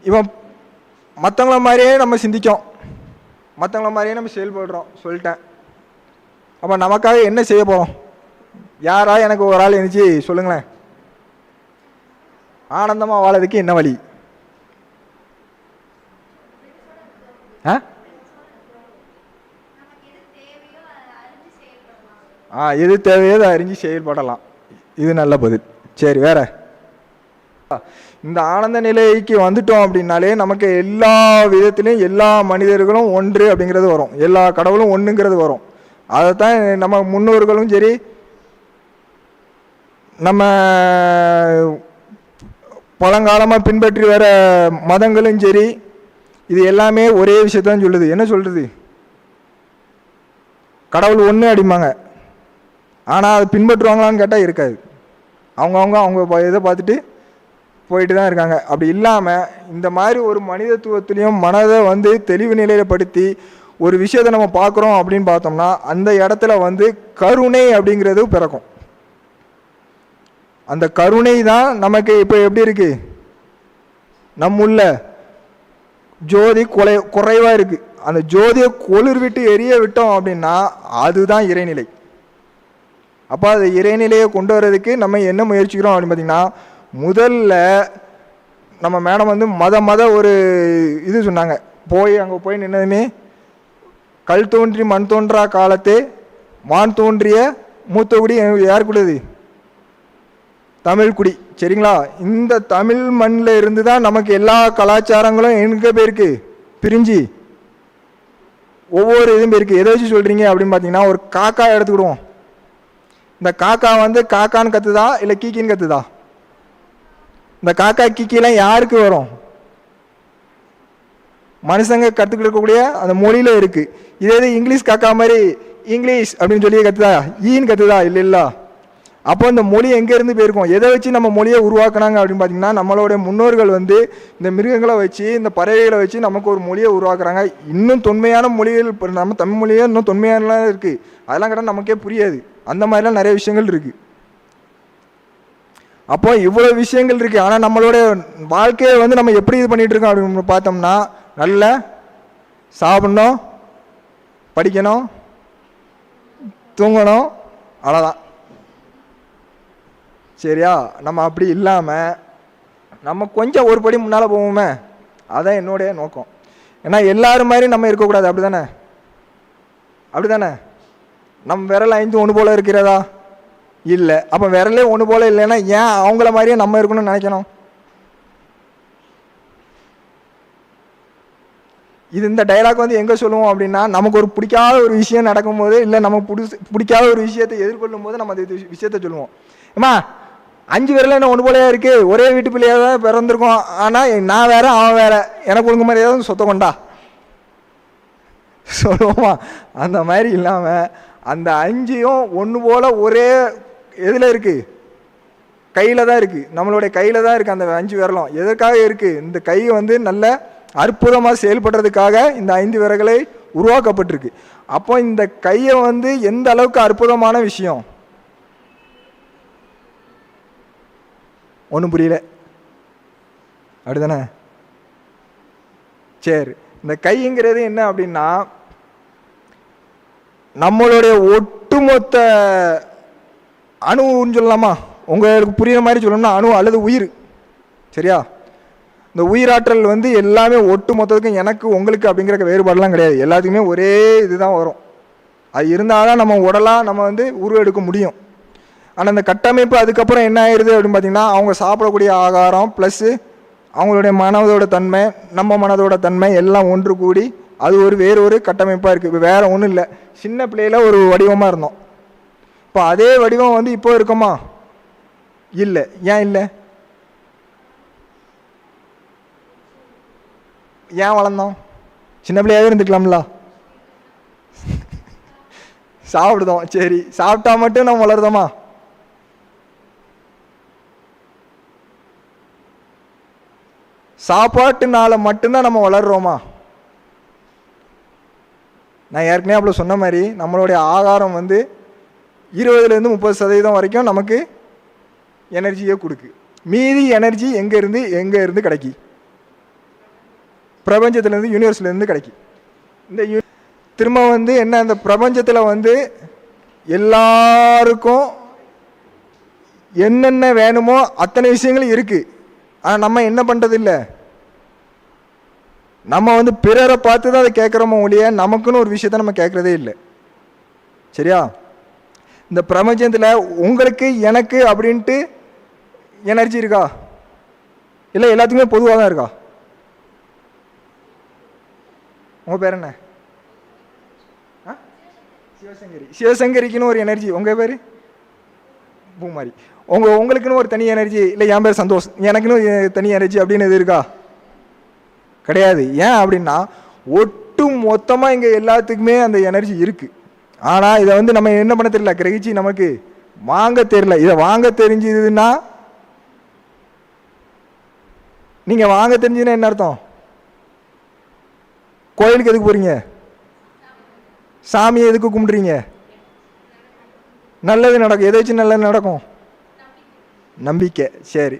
இவன் மற்றவங்கள மாதிரியே நம்ம சிந்திக்கும், மற்றவங்கள மாதிரியே நம்ம செயல்படுறோம் சொல்லிட்டேன். அப்போ நமக்காக என்ன செய்ய போகிறோம்? யாரா எனக்கு ஒரு ஆள் எழுந்துச்சு சொல்லுங்களேன். ஆனந்தமாக வாழறதுக்கு என்ன வழி? எது தேவையோ அதை அறிஞ்சு செயல்படலாம். இது நல்ல பதில். சரி, வேற. இந்த ஆனந்த நிலைக்கு வந்துட்டோம் அப்படின்னாலே நமக்கு எல்லா விதத்திலையும் எல்லா மனிதர்களும் ஒன்று அப்படிங்கிறது வரும், எல்லா கடவுளும் ஒன்றுங்கிறது வரும். அதைத்தான் நம்ம முன்னோர்களும் சரி நம்ம பழங்காலமாக பின்பற்றி வர மதங்களும் சரி இது எல்லாமே ஒரே விஷயத்தான் சொல்லுது. என்ன சொல்றது? கடவுள் ஒன்று அப்படிம்பாங்க. ஆனால் அது பின்பற்றுவாங்களான்னு கேட்டால் இருக்காது. அவங்க இதை பார்த்துட்டு போயிட்டு தான் இருக்காங்க. அப்படி இல்லாமல் இந்த மாதிரி ஒரு மனிதத்துவத்திலையும் மனதை வந்து தெளிவு நிலையிலப்படுத்தி ஒரு விஷயத்தை நம்ம பார்க்குறோம் அப்படின்னு பார்த்தோம்னா அந்த இடத்துல வந்து கருணை அப்படிங்கிறது பிறக்கும். அந்த கருணை தான் நமக்கு இப்போ எப்படி இருக்கு? நம்முள்ள ஜோதி குறைவாக இருக்கு. அந்த ஜோதியை கொளிர் விட்டு எரிய விட்டோம் அப்படின்னா அதுதான் இறைநிலை. அப்போ அது இறைநிலையை கொண்டு வர்றதுக்கு நம்ம என்ன முயற்சிக்கிறோம் அப்படின்னு பார்த்தீங்கன்னா, முதல்ல நம்ம மேடம் வந்து மத ஒரு இது சொன்னாங்க. அங்கே போய் நின்னதுமே கல் தோன்றி மண் தோன்றா காலத்தே வான் தோன்றிய மூத்த குடி யாருக்குள்ளது? தமிழ் குடி. சரிங்களா? இந்த தமிழ் மண்ணில் இருந்து தான் நமக்கு எல்லா கலாச்சாரங்களும் எங்கே போயிருக்கு? பிரிஞ்சு ஒவ்வொரு இதுவும் போயிருக்கு. எதை வச்சு சொல்கிறீங்க அப்படின்னு பார்த்தீங்கன்னா, ஒரு காக்கா எடுத்துக்கிடுவோம். இந்த காக்கா வந்து காக்கான்னு கத்துதா இல்லை கீக்கின்னு கத்துதா? இந்த காக்கா கீக்கிலாம் யாருக்கு வரும்? மனுஷங்க கற்றுக்கிட்டு இருக்கக்கூடிய அந்த மொழியில இருக்கு. இதே இது இங்கிலீஷ் காக்கா மாதிரி இங்கிலீஷ் அப்படின்னு சொல்லி கத்துதா? ஈன்னு கத்துதா? இல்லை. அப்போ இந்த மொழி எங்கேருந்து போயிருக்கோம்? எதை வச்சு நம்ம மொழியை உருவாக்குனாங்க அப்படின்னு பார்த்தீங்கன்னா, நம்மளுடைய முன்னோர்கள் வந்து இந்த மிருகங்களை வச்சு இந்த பறவைகளை வச்சு நமக்கு ஒரு மொழியை உருவாக்குறாங்க. இன்னும் தொன்மையான மொழிகள் நம்ம தமிழ் மொழியே இன்னும் தொன்மையானலாம் இருக்குது. அதெல்லாம் கேட்டால் நமக்கே புரியாது. அந்த மாதிரிலாம் நிறைய விஷயங்கள் இருக்குது. அப்போ இவ்வளோ விஷயங்கள் இருக்குது. ஆனால் நம்மளுடைய வாழ்க்கையை வந்து நம்ம எப்படி இது பண்ணிகிட்டு இருக்கோம் அப்படின்னு பார்த்தோம்னா, நல்ல சாப்பிடணும், படிக்கணும், தூங்கணும், அவ்வளோதான். சரியா? நம்ம அப்படி இல்லாமல் நம்ம கொஞ்சம் ஒரு படி முன்னால் போவோமே, அதான் என்னுடைய நோக்கம். ஏன்னா எல்லாரும் மாதிரி நம்ம இருக்கக்கூடாது. அப்படி தானே? நம்ம விரல் 5 ஒன்று போல் இருக்கிறதா? இல்லை. அப்போ விரலே ஒன்று போல் இல்லைன்னா ஏன் அவங்கள மாதிரியே நம்ம இருக்கணும்னு நினைக்கணும்? இது இந்த டைலாக் வந்து எங்கே சொல்லுவோம் அப்படின்னா, நமக்கு ஒரு பிடிக்காத ஒரு விஷயம் நடக்கும்போது, இல்லை நமக்கு பிடிக்காத ஒரு விஷயத்தை எதிர்கொள்ளும் போது நம்ம அந்த விஷயத்த சொல்லுவோம். ஏம்மா 5 விரல என்ன ஒன்று போலையா இருக்கு, ஒரே வீட்டு பிள்ளையாக தான் பிறந்திருக்கோம், ஆனால் நான் வேற அவன் வேற, எனக்கு ஒழுங்கு மாதிரி ஏதாவது சொத்த கொண்டா சொல்லுவோமா? அந்த மாதிரி இல்லாமல் அந்த 5யும் ஒன்று போல் ஒரே எதில் இருக்குது? கையில் தான் இருக்குது. நம்மளுடைய கையில் தான் இருக்குது அந்த 5 விரலும். எதற்காக இருக்குது? இந்த கை வந்து நல்ல அற்புதமாக செயல்படுறதுக்காக இந்த 5 விரல்களை உருவாக்கப்பட்டிருக்கு. அப்போ இந்த கையை வந்து எந்த அளவுக்கு அற்புதமான விஷயம்? ஒன்றும் புரியல, அப்படிதானே? சரி, இந்த கைங்கிறது என்ன அப்படின்னா, நம்மளுடைய ஒட்டுமொத்த அணுன்னு சொல்லலாமா? உங்களுக்கு புரியுற மாதிரி சொல்லணும்னா அணு அல்லது உயிர். சரியா? இந்த உயிராற்றல் வந்து எல்லாமே ஒட்டு மொத்தத்துக்கும் எனக்கு உங்களுக்கு அப்படிங்கிற வேறுபாடெல்லாம் கிடையாது. எல்லாத்துக்குமே ஒரே இதுதான் வரும். அது இருந்தால் தான் நம்ம உடலாக நம்ம வந்து உருவெடுக்க முடியும். ஆனால் இந்த கட்டமைப்பு அதுக்கப்புறம் என்ன ஆயிடுது அப்படின்னு பார்த்தீங்கன்னா, அவங்க சாப்பிடக்கூடிய ஆகாரம் ப்ளஸ்ஸு அவங்களுடைய மனதோட தன்மை, நம்ம மனதோட தன்மை எல்லாம் ஒன்று கூடி அது வேறு ஒரு கட்டமைப்பாக இருக்குது. இப்போ வேறு ஒன்றும் இல்லை. சின்ன பிள்ளையில் ஒரு வடிவமாக இருந்தோம். இப்போ அதே வடிவம் வந்து இப்போ இருக்குமா? இல்லை. ஏன் இல்லை? ஏன் வளர்ந்தோம்? சின்ன பிள்ளையாகவே இருந்துக்கலாம்ல. சாப்பிடுதோம். சரி, சாப்பிட்டா மட்டும் நம்ம வளருதோமா? சாப்பாட்டுனால மட்டும்தான் நம்ம வளர்றோமா? நான் ஏற்கனவே அப்படி சொன்ன மாதிரி நம்மளுடைய ஆகாரம் வந்து 20% 30% வரைக்கும் நமக்கு எனர்ஜியை கொடுக்கு. மீதி எனர்ஜி எங்கே இருந்து கிடைக்கி? பிரபஞ்சத்துலேருந்து யூனிவர்ஸ்லேருந்து கிடைக்கும். இந்த திரும்ப வந்து என்ன, இந்த பிரபஞ்சத்தில் வந்து எல்லாருக்கும் என்னென்ன வேணுமோ அத்தனை விஷயங்களும் இருக்குது. ஆனால் நம்ம என்ன பண்ணுறது இல்லை, நம்ம வந்து பிறரை பார்த்து தான் அதை கேட்குறோமோ ஒழிய நமக்குன்னு ஒரு விஷயத்த நம்ம கேட்குறதே இல்லை. சரியா? இந்த பிரபஞ்சத்தில் உங்களுக்கு எனக்கு அப்படின்ட்டு எனர்ஜி இருக்கா? இல்லை எல்லாத்துக்குமே பொதுவாக தான் இருக்கா? உங்கள் பேர் என்ன? சிவசங்கரி. சிவசங்கரிக்குன்னு ஒரு எனர்ஜி. உங்கள் பேர் பூமாரி. உங்களுக்குன்னு ஒரு தனி எனர்ஜி, இல்லை என் பேர் சந்தோஷ், எனக்குன்னு தனி எனர்ஜி அப்படின்னு எது இருக்கா? கிடையாது. ஏன் அப்படின்னா ஒட்டு மொத்தமாக இங்கே எல்லாத்துக்குமே அந்த எனர்ஜி இருக்குது. ஆனால் இதை வந்து நம்ம என்ன பண்ண தெரியல, கிரகிச்சு நமக்கு வாங்க தெரியல. இதை வாங்க தெரிஞ்சதுன்னா, நீங்கள் வாங்க தெரிஞ்சுன்னா என்ன அர்த்தம்? கோயிலுக்கு எதுக்கு போகிறீங்க? சாமியை எதுக்கு கும்பிட்றீங்க? நல்லது நடக்கும். எதாச்சும் நல்லது நடக்கும், நம்பிக்கை. சரி,